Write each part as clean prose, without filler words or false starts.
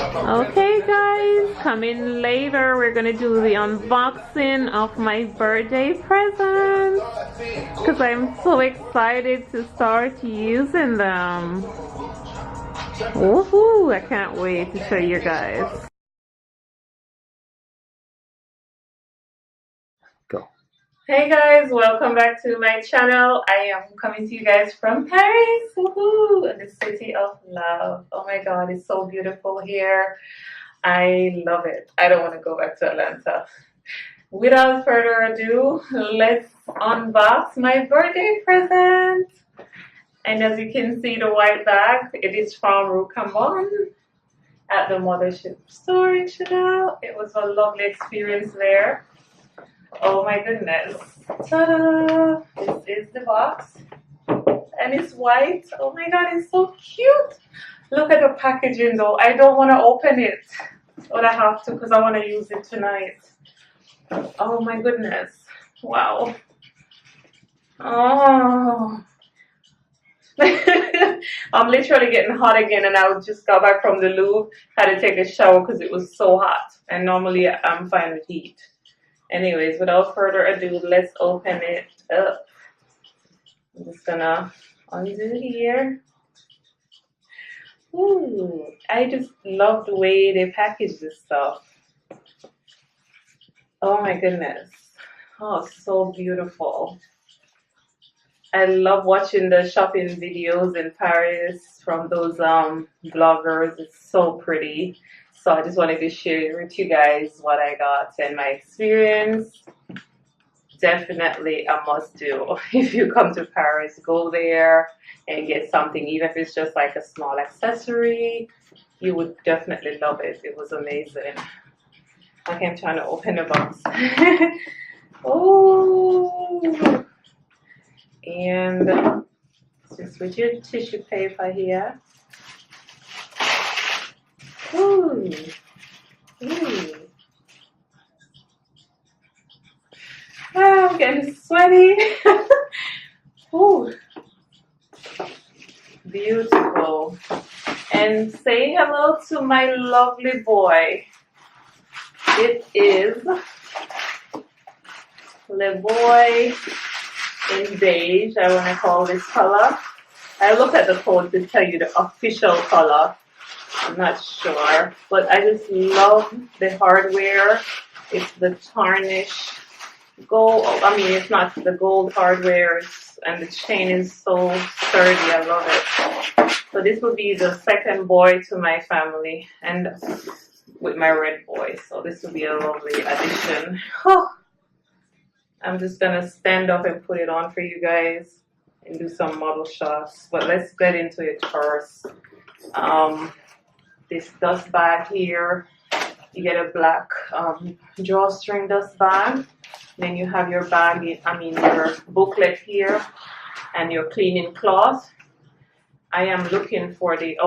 Okay guys, coming later we're gonna do the unboxing of my birthday presents because I'm so excited to start using them. Woohoo! I can't wait to show you guys. Go. Hey guys, welcome back to my channel. I am coming to you guys from Paris, woohoo, the city of love. Oh my god, it's so beautiful here. I love it. I don't want to go back to Atlanta. Without further ado, let's unbox my birthday present. And as you can see, the white bag, it is from Rue Cambon at the Mothership store in Chanel. It was a lovely experience there. Oh my goodness. Ta-da! This is the box. And it's white. Oh my god, it's so cute. Look at the packaging though. I don't want to open it. But I have to because I want to use it tonight. Oh my goodness. Wow. Oh. I'm literally getting hot again, and I just got back from the Louvre. Had to take a shower because it was so hot. And normally I'm fine with heat. Anyways, without further ado, let's open it up. I'm just gonna undo here. Ooh, I just love the way they package this stuff. Oh my goodness. Oh, so beautiful. I love watching the shopping videos in Paris from those bloggers. It's so pretty. So I just wanted to share with you guys what I got and my experience. Definitely a must do. If you come to Paris, go there and get something, even if it's just like a small accessory. You would definitely love it. It was amazing. Okay, I'm trying to open the box. Oh, and just with your tissue paper here. Ooh, ooh. Ah, I'm getting sweaty. Ooh, beautiful. And say hello to my lovely boy. It is Le Boy in beige. I want to call this color. I look at the code to tell you the official color. I'm not sure, but I just love the hardware. It's the tarnish gold. I mean, it's not the gold hardware, and the chain is so sturdy. I love it. So this will be the second boy to my family, and with my red boy. So this will be a lovely addition. I'm just gonna stand up and put it on for you guys and do some model shots. But let's get into it first. This dust bag here, you get a black drawstring dust bag. Then you have your bag, your booklet here and your cleaning cloth. I am looking for the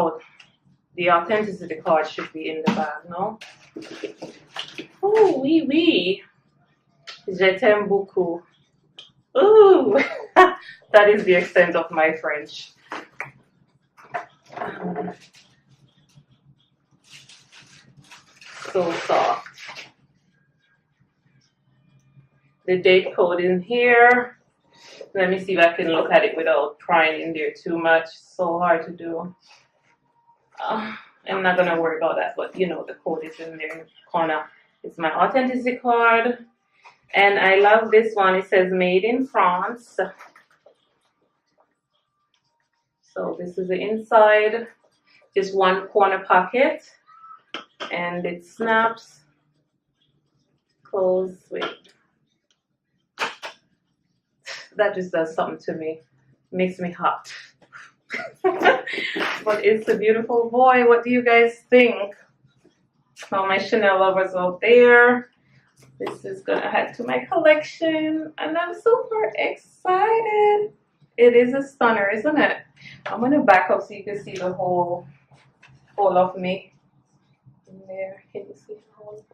authenticity card should be in the bag, no? Oh, oui, oui. Je t'aime beaucoup. Ooh, that is the extent of my French. So soft. The date code in here. Let me see if I can look at it without prying in there too much. So hard to do. I'm not gonna worry about that, but you know the code is in there in the corner. It's my authenticity card. And I love this one. It says made in France. So this is the inside. Just one corner pocket. And it snaps. Close. Wait. That just does something to me. Makes me hot. But it's a beautiful boy. What do you guys think? All my Chanel lovers out there. This is gonna add to my collection, and I'm super excited. It is a stunner, isn't it? I'm gonna back up so you can see the whole of me. In there, can you see the whole?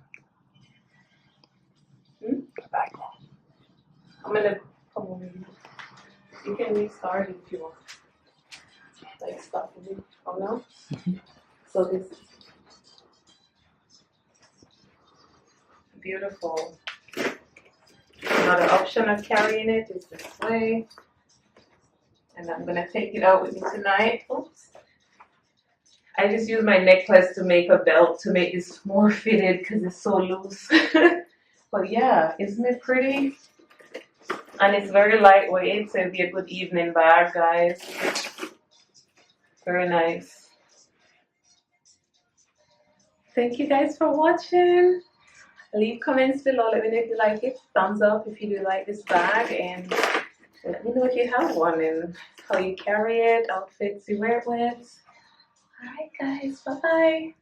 Back. I'm gonna come over here. You can restart if you want. Like stop it. Oh no? So this. Beautiful. Another option of carrying it is this way. And I'm gonna take it out with me tonight. Oops. I just use my necklace to make a belt to make this more fitted because it's so loose. But yeah, isn't it pretty? And it's very lightweight, so it'll be a good evening bag, guys. Very nice. Thank you guys for watching. Leave comments below. Let me know if you like it. Thumbs up if you do like this bag, and let me know if you have one and how you carry it, outfits you wear it with. Alright guys, bye bye.